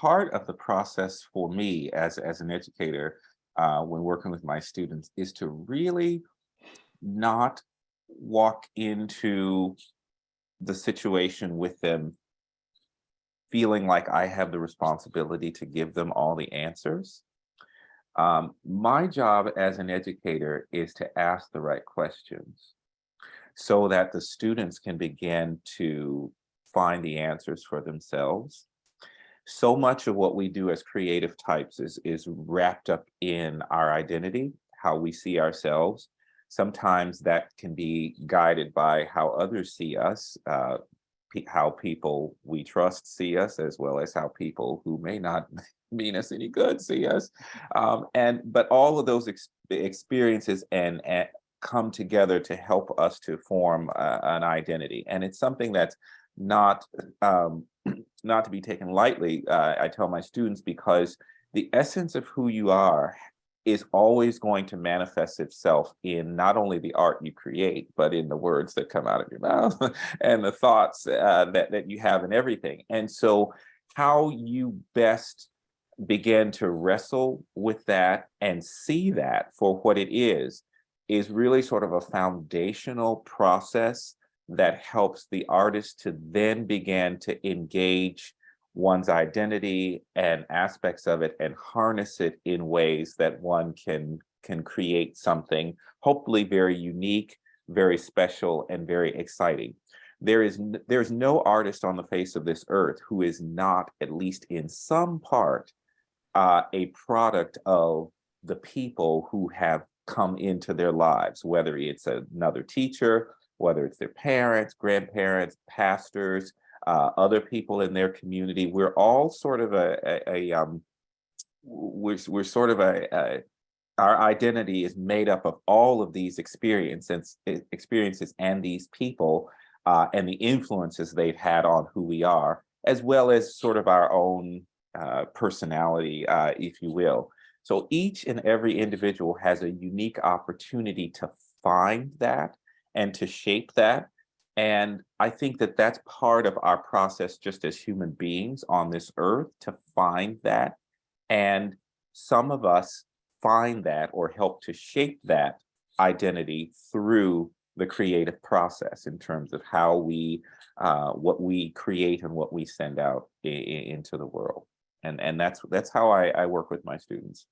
part of the process for me as an educator when working with my students is to really not walk into the situation with them feeling like I have the responsibility to give them all the answers. My job as an educator is to ask the right questions so that the students can begin to find the answers for themselves. So much of what we do as creative types is wrapped up in our identity, how we see ourselves. Sometimes that can be guided by how others see us, how people we trust see us, as well as how people who may not mean us any good see us. But all of those experiences and come together to help us to form an identity. And it's something that's not not to be taken lightly, I tell my students, because the essence of who you are is always going to manifest itself in not only the art you create, but in the words that come out of your mouth and the thoughts that you have in everything. And so how you best begin to wrestle with that and see that for what it is really sort of a foundational process that helps the artist to then begin to engage one's identity and aspects of it and harness it in ways that one can create something hopefully very unique, very special, and very exciting. There's no artist on the face of this earth who is not, at least in some part, a product of the people who have come into their lives, whether it's another teacher, whether it's their parents, grandparents, pastors, other people in their community. We're all sort of we're sort of our identity is made up of all of these experiences and these people and the influences they've had on who we are, as well as sort of our own personality, if you will. So each and every individual has a unique opportunity to find that and to shape that. And I think that that's part of our process just as human beings on this earth, to find that. And some of us find that or help to shape that identity through the creative process in terms of how we, what we create and what we send out into the world. And that's how I work with my students.